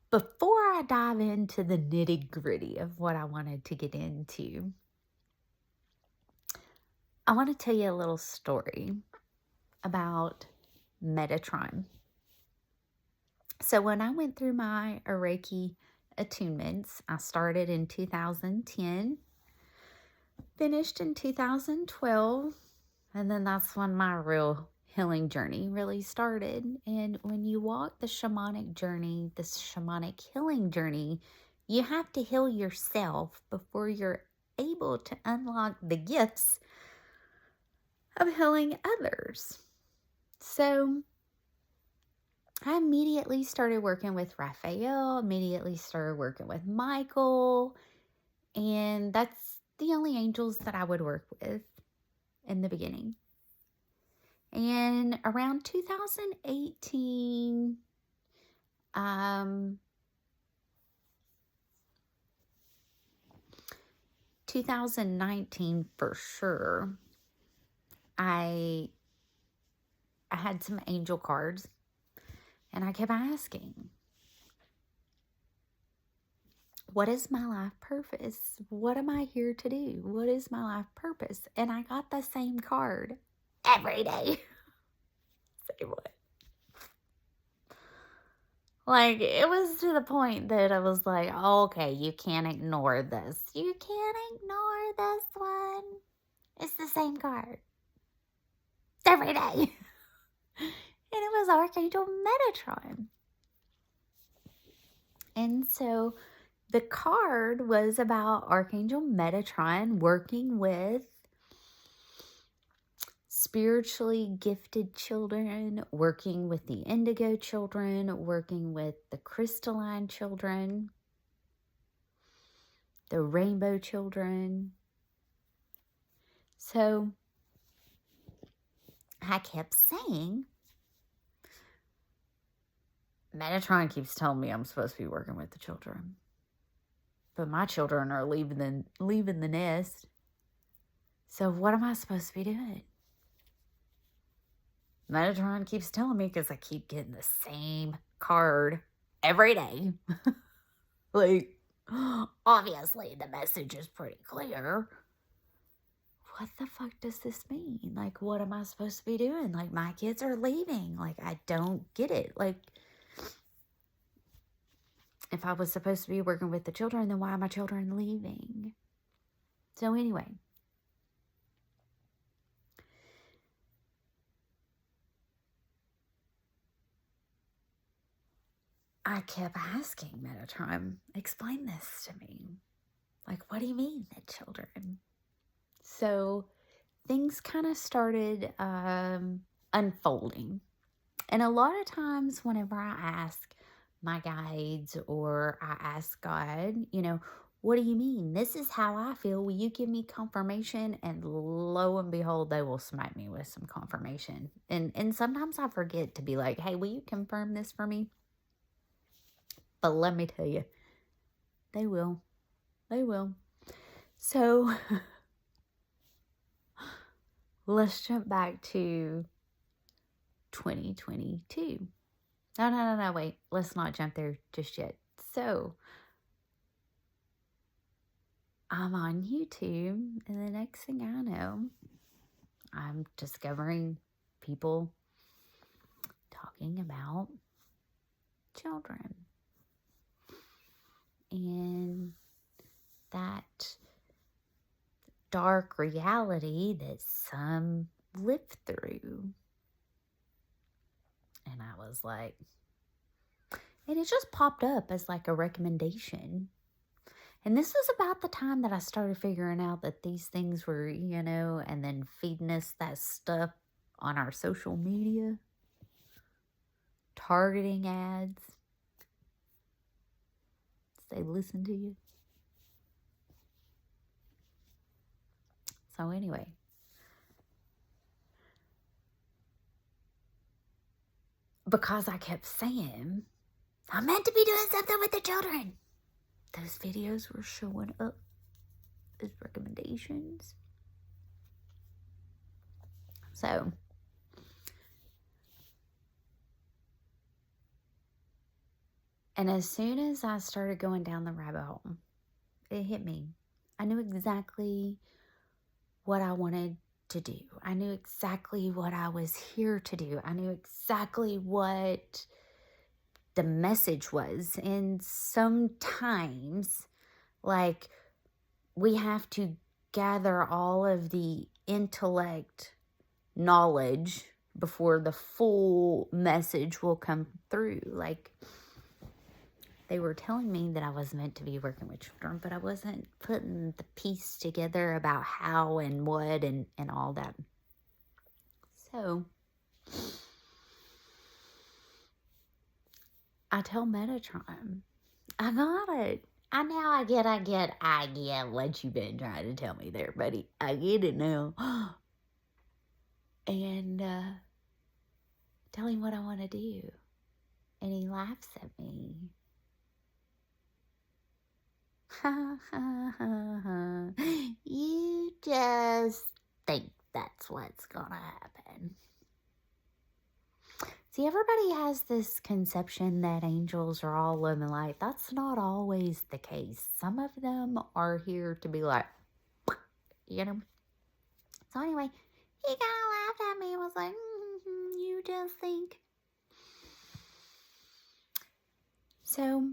before I dive into the nitty-gritty of what I wanted to get into, I want to tell you a little story about Metatron. So when I went through my Reiki attunements, I started in 2010, finished in 2012, and then that's when my real healing journey really started. And when you walk the shamanic journey, this shamanic healing journey, you have to heal yourself before you're able to unlock the gifts of healing others. So I immediately started working with Raphael, immediately started working with Michael, and that's the only angels that I would work with in the beginning. And around 2018, 2019 for sure, I had some angel cards, and I kept asking, what is my life purpose? What am I here to do? What is my life purpose? And I got the same card every day. Say what? Like, it was to the point that I was like, oh, okay, you can't ignore this. You can't ignore this one. It's the same card every day. And it was Archangel Metatron. And so the card was about Archangel Metatron working with spiritually gifted children, working with the indigo children, working with the crystalline children, the rainbow children. So I kept saying, Metatron keeps telling me I'm supposed to be working with the children, but my children are leaving the nest. So what am I supposed to be doing? Metatron keeps telling me, because I keep getting the same card every day. Like, obviously the message is pretty clear. What the fuck does this mean? Like, what am I supposed to be doing? Like, my kids are leaving. Like, I don't get it. Like, if I was supposed to be working with the children, then why are my children leaving? So anyway, I kept asking Metatron, explain this to me. Like, what do you mean, the children? So things kind of started unfolding. And a lot of times whenever I ask my guides or I ask God, what do you mean? This is how I feel. Will you give me confirmation? And lo and behold, they will smite me with some confirmation. And sometimes I forget to be like, hey, will you confirm this for me? But let me tell you, they will. They will. So let's jump back to 2022. No, wait. Let's not jump there just yet. So I'm on YouTube, and the next thing I know, I'm discovering people talking about children. And that dark reality that some live through. And I was like, and it just popped up as like a recommendation. And this was about the time that I started figuring out that these things were, and then feeding us that stuff on our social media, targeting ads. They listen to you. So anyway, because I kept saying, I'm meant to be doing something with the children, those videos were showing up as recommendations. So And as soon as I started going down the rabbit hole, it hit me. I knew exactly what I wanted to do. I knew exactly what I was here to do. I knew exactly what the message was. And sometimes, like, we have to gather all of the intellect knowledge before the full message will come through. Like, they were telling me that I was meant to be working with children, but I wasn't putting the piece together about how and what and all that. So I tell Metatron, I got it. I get what you've been trying to tell me there, buddy. I get it now. And tell him what I want to do. And he laughs at me. Ha ha ha ha. You just think that's what's gonna happen. See, everybody has this conception that angels are all love and light. That's not always the case. Some of them are here to be like, you know. So anyway, he kind of laughed at me and was like, you just think. So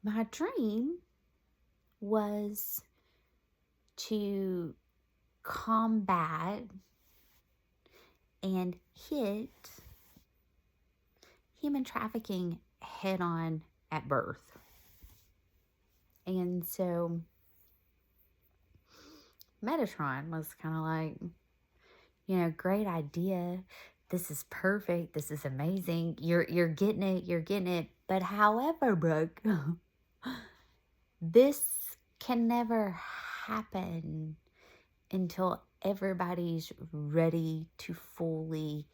my dream was to combat and hit human trafficking head on at birth. And so Metatron was kind of like, you know, great idea. This is perfect. This is amazing. You're getting it. You're getting it. But however, Brooke, this can never happen until everybody's ready to fully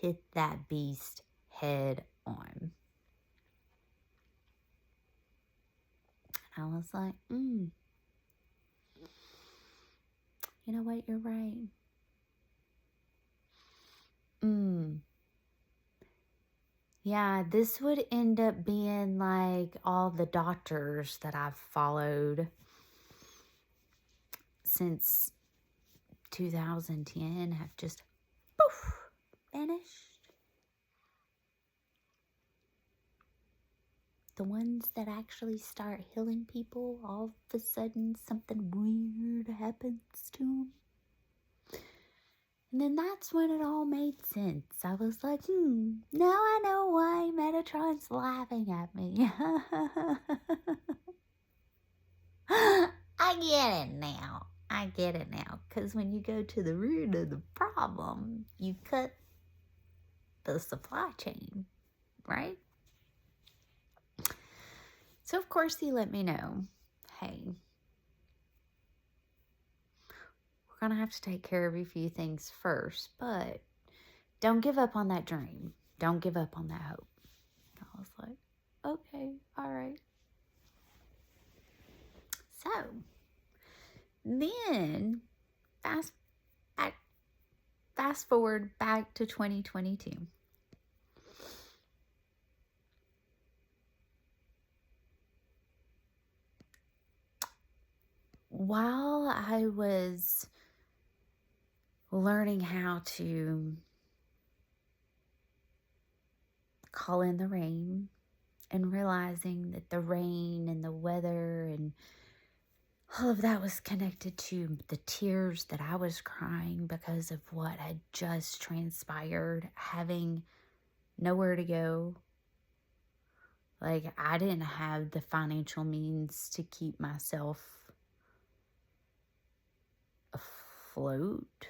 hit that beast head on. I was like, you know what? You're right. Yeah, this would end up being like all the doctors that I've followed since 2010 have just poof, vanished. The ones that actually start healing people, all of a sudden something weird happens to them. And then that's when it all made sense. I was like, now I know why Metatron's laughing at me. I get it now. I get it now. Because when you go to the root of the problem, you cut the supply chain, right? So, of course, he let me know, hey, we're going to have to take care of a few things first, but don't give up on that dream. Don't give up on that hope. I was like, okay, all right. So, then, fast forward back to 2022. While I was learning how to call in the rain and realizing that the rain and the weather and all of that was connected to the tears that I was crying because of what had just transpired, having nowhere to go. Like, I didn't have the financial means to keep myself afloat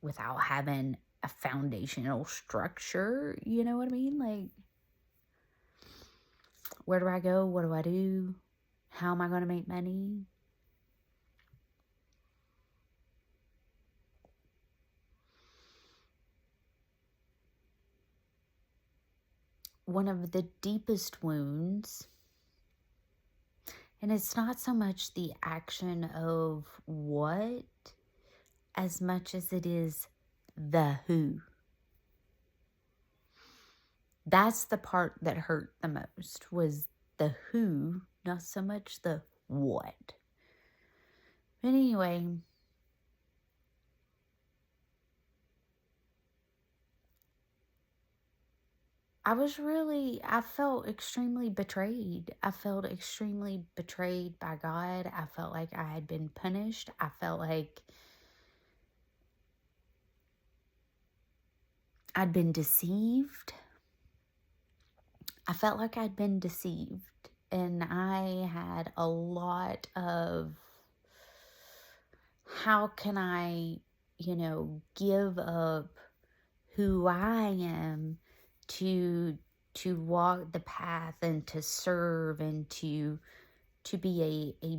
without having a foundational structure, you know what I mean? Like, where do I go? What do I do? How am I going to make money? One of the deepest wounds, and it's not so much the action of what, as much as it is the who. That's the part that hurt the most, was the who, not so much the what. But anyway, I felt extremely betrayed. I felt extremely betrayed by God. I felt like I had been punished. I felt like I'd been deceived. I felt like I'd been deceived. And I had a lot of, how can I, give up who I am to walk the path and to serve and to be a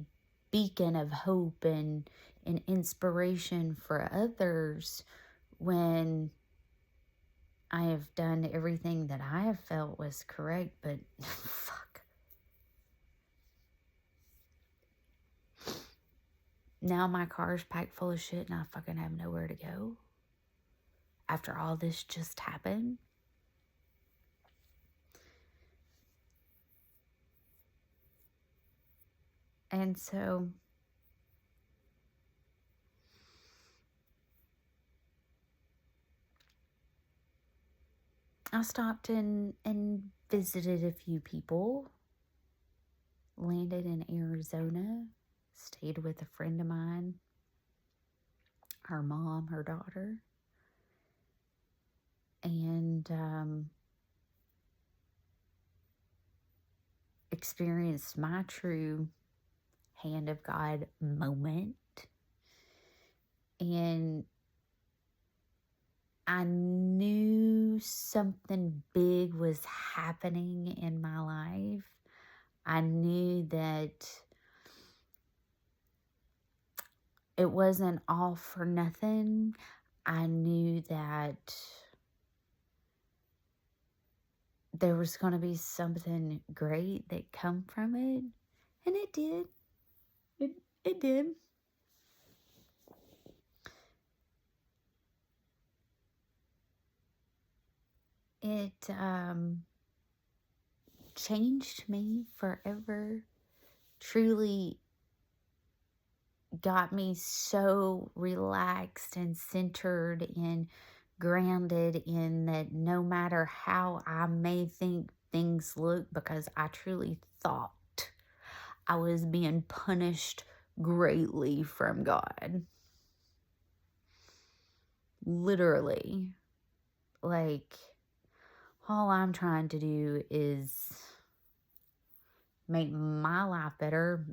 beacon of hope and inspiration for others, when I have done everything that I have felt was correct, but fuck. Now my car's packed full of shit and I fucking have nowhere to go after all this just happened. And so I stopped and visited a few people, landed in Arizona, stayed with a friend of mine, her mom, her daughter, and experienced my true hand of God moment. And I knew something big was happening in my life. I knew that it wasn't all for nothing. I knew that there was going to be something great that come from it. And it did. It did. It changed me forever. Truly got me so relaxed and centered and grounded in that no matter how I may think things look, because I truly thought I was being punished greatly from God. Literally. Like, all I'm trying to do is make my life better,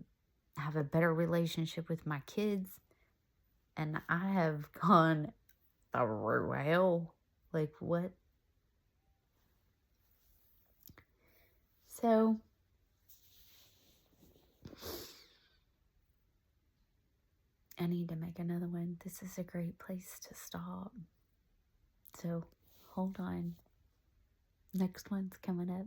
have a better relationship with my kids, and I have gone through hell. Like, what? So, I need to make another one. This is a great place to stop. So, hold on. Next one's coming up.